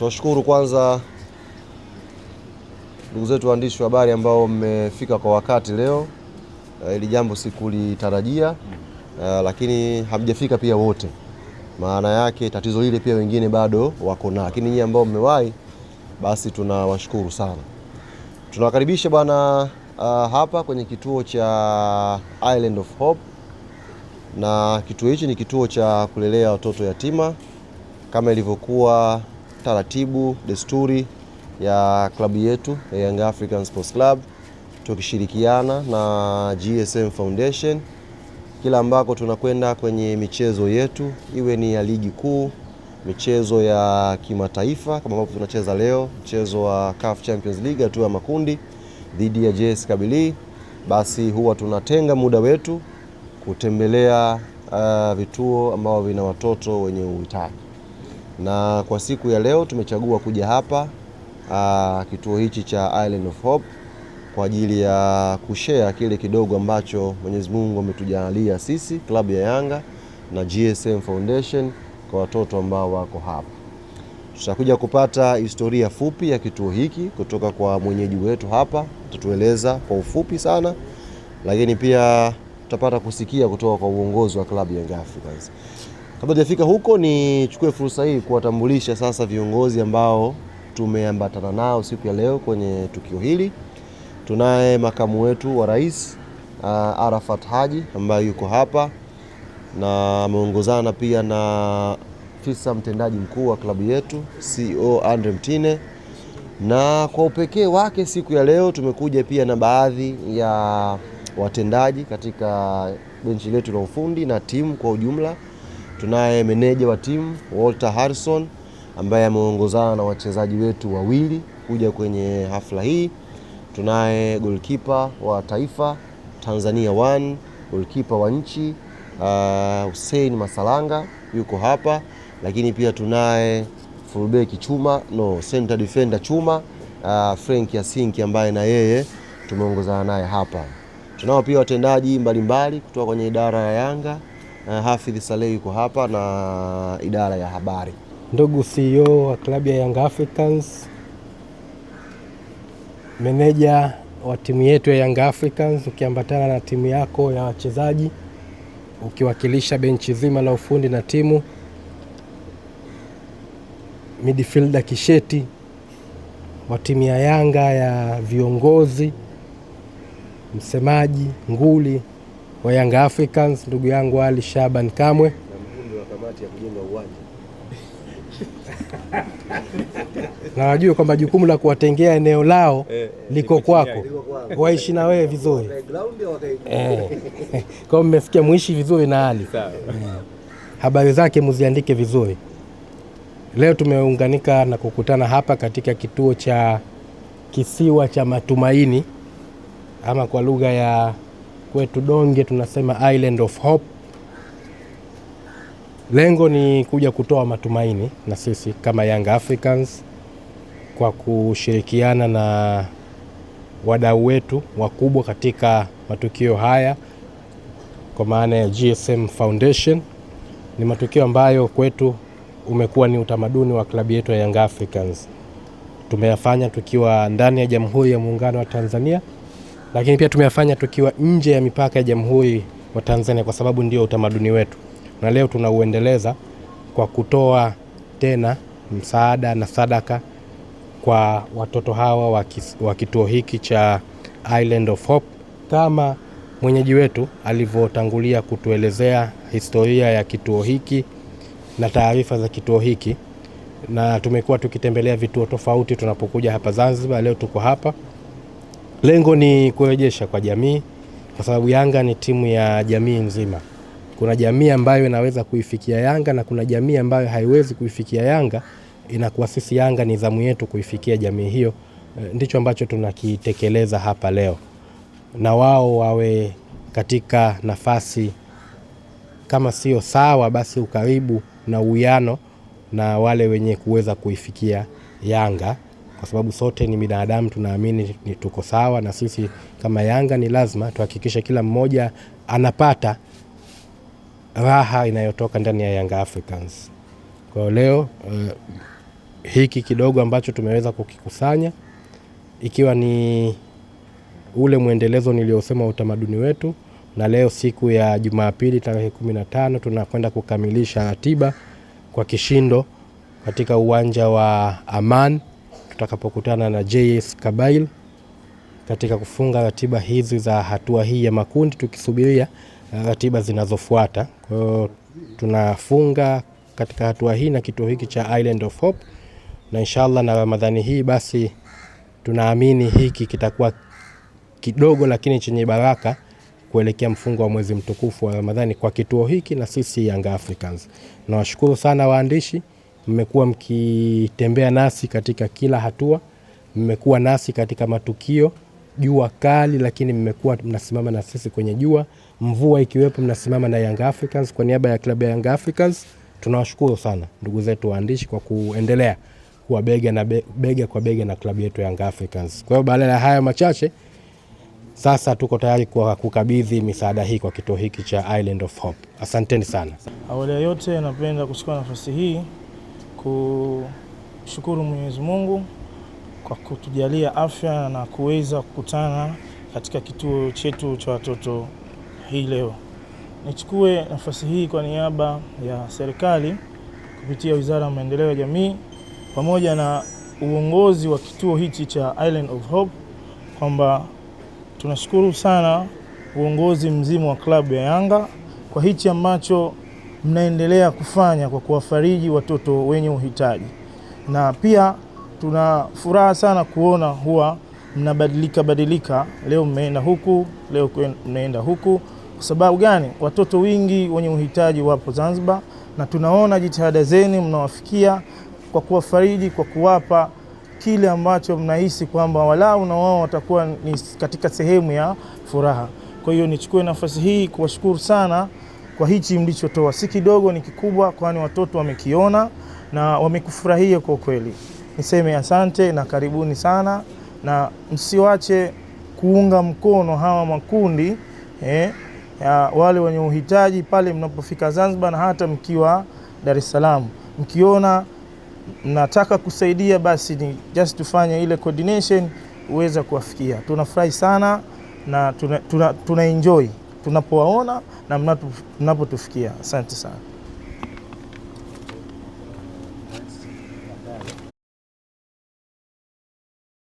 Tunashukuru kwanza ndugu zetu waandishi wa habari ambao mmefika kwa wakati leo. Hili jambo sikulitarajia, lakini hamjafika pia wote. Maana yake tatizo hili pia wengine bado wako na, lakini nyinyi ambao mmewahi basi tunawashukuru sana. Tunawakaribisha bwana hapa kwenye kituo cha Island of Hope, na kituo hichi ni kituo cha kulelea watoto yatima kama ilivyokuwa taratibu desturi ya klabu yetu ya Young African Sports Club, tukishirikiana na GSM Foundation. Kila ambako tunakwenda kwenye michezo yetu, iwe ni ya ligi kuu, michezo ya kimataifa kama ambavyo tunacheza leo, mchezo wa CAF Champions League hatua ya makundi dhidi ya JS Kabylie, basi huwa tunatenga muda wetu kutembelea vituo ambao vina watoto wenye uhitaji. Na kwa siku ya leo tumechagua kuja hapa kituo hichi cha Island of Hope kwa ajili ya kushare kile kidogo ambacho Mwenyezi Mungu ametujalia sisi klabu ya Yanga na GSM Foundation kwa watoto ambao wako hapa. Tutakuja kupata historia fupi ya kituo hiki kutoka kwa mwenyeji wetu hapa, tutueleza kwa ufupi sana, lakini pia tutapata kusikia kutoka kwa uongozi wa klabu ya Young Africans. Kabla hajafika huko, nichukue fursa hii kuwatambulisha sasa viongozi ambao tumeambatana nao siku ya leo kwenye tukio hili. Tunaye makamu wetu wa rais Arafat Haji ambaye yuko hapa na ameongozana pia na afisa mtendaji mkuu wa klabu yetu CEO Andre Mtine, na kwa upekee wake siku ya leo tumekuja pia na baadhi ya watendaji katika benchi letu la ufundi na timu kwa ujumla. Tunaye meneja wa timu Walter Harrison ambaye ameongozana na wachezaji wetu wawili kuja kwenye hafla hii. Tunaye goalkeeper wa taifa Tanzania 1, goalkeeper wa nchi Hussein Masalanga yuko hapa, lakini pia tunaye fullback center defender chuma Frank Yasinki ambaye na yeye tumeongozana naye hapa. Tunao pia watendaji mbalimbali kutoka kwenye idara ya Yanga, Hafidh Saleh yuko hapa na idara ya habari. Ndugu CEO wa klabu ya Young Africans, meneja wa timu yetu ya Young Africans ukiambatana na timu yako ya wachezaji, ukiwakilisha benchi zima la ufundi na timu, midfielder Kisheti wa timu ya Yanga ya viongozi, msemaji nguli wa Young Africans ndugu yangu Ali Shaban Kamwe, na mkundi wa kamati ya kujenga uwanja. Na wajue kwamba jukumu la kuwatengea eneo lao liko kwako, waishi na wewe vizuri. Kwa mmesikia muishi vizuri na Ali. Habari zake muziandike vizuri. Leo tumeunganika na kukutana hapa katika kituo cha kisiwa cha matumaini, ama kwa lugha ya kwetu Donge tunasema Island of Hope. Lengo ni kuja kutoa matumaini na sisi kama Young Africans kwa kushirikiana na wadau wetu wakubwa katika matukio haya kwa maana ya GSM Foundation. Ni matukio ambayo kwetu umekuwa ni utamaduni wa klabu yetu ya Young Africans. Tumeyafanya tukiwa ndani ya Jamhuri ya Muungano wa Tanzania, lakini pia tumeyafanya tukiwa nje ya mipaka ya Jamhuri wa Tanzania kwa sababu ndio utamaduni wetu. Na leo tunauendeleza kwa kutoa tena msaada na sadaka kwa watoto hawa wa kituo hiki cha Island of Hope, kama mwenyeji wetu alivyotangulia kutuelezea historia ya kituo hiki na taarifa za kituo hiki. Na tumekuwa tukitembelea vituo tofauti tunapokuja hapa Zanzibar. Leo tuko hapa, lengo ni kurejesha kwa jamii, kwa sababu Yanga ni timu ya jamii nzima. Kuna jamii ambayo inaweza kuifikia Yanga na kuna jamii ambayo haiwezi kuifikia Yanga. Inakuwa sisi Yanga ni zamu yetu kuifikia jamii hiyo. Ndicho ambacho tunakitekeleza hapa leo, na wao wawe katika nafasi kama sio sawa basi ukaribu na uwiano na wale wenye kuweza kuifikia Yanga, kwa sababu sote ni binadamu, tunaamini ni tuko sawa, na sisi kama Yanga ni lazima tuhakikishe kila mmoja anapata raha inayotoka ndani ya Young Africans. Kwa leo hiki kidogo ambacho tumeweza kukikusanya, ikiwa ni ule mwendelezo niliosema utamaduni wetu. Na leo siku ya Jumapili tarehe 15 tunakwenda kukamilisha ratiba kwa kishindo katika uwanja wa Aman, tutakapokutana na JS Kabail katika kufunga ratiba hizi za hatua hii ya makundi, tukisubiria ratiba zinazofuata. Kwa hiyo tunafunga katika hatua hii na kituo hiki cha Island of Hope, na inshallah na Ramadhani hii basi tunaamini hiki kitakuwa kidogo lakini chenye baraka kuelekea mfungo wa mwezi mtukufu wa Ramadhani kwa kituo hiki na sisi Young Africans. Nawashukuru sana waandishi, mmekuwa mkitembea nasi katika kila hatua, mmekuwa nasi katika matukio, jua kali lakini mmekuwa mnasimama na sisi kwenye jua, mvua ikiwepo mnasimama na Young Africans. Kwa niaba ya klabu ya Young Africans tunawashukuru sana ndugu zetu waandishi kwa kuendelea kuwa bega kwa bega na klabu yetu Young Africans. Kwa hiyo baada ya haya machache, sasa tuko tayari kwa kukabidhi misaada hii kwa kituo hiki cha Island of Hope. Asanteni sana. Awali ya yote napenda kuchukua nafasi hii kushukuru Mwenyezi Mungu kwa kutujalia afya na kuweza kukutana katika kituo chetu cha watoto hii leo. Nichukue nafasi hii kwa niaba ya serikali kupitia Wizara ya Maendeleo ya Jamii pamoja na uongozi wa kituo hichi cha Island of Hope kwamba tunashukuru sana uongozi mzima wa klabu ya Yanga kwa hichi ambacho mnaendelea kufanya kwa kuwafariji watoto wenye uhitaji. Na pia tuna furaha sana kuona huwa mnabadilika, leo mmeenda huku, leo mnaenda huku. Kwa sababu gani? Watoto wingi wenye uhitaji wapo Zanzibar na tunaona jitihada zenu mnawafikia kwa kuwafariji, kwa kuwapa kile ambacho mnahisi kwamba walau na wao watakuwa ni katika sehemu ya furaha. Kwa hiyo nichukue nafasi hii kuwashukuru sana kwa hichi mlichotoa. Si kidogo, ni kikubwa, kwani watoto wamekiona na wamekufurahia kwa kweli. Niseme asante na karibuni sana, na msiwache kuunga mkono hawa makundi ya wale wenye uhitaji pale mnapofika Zanzibar na hata mkiwa Dar es Salaam. Mkiona nataka kusaidia, basi ni just tufanye ile coordination uweza kuwafikia. Tunafurahi sana na tuna enjoy tunapowaona na mnapotufikia. Asante sana.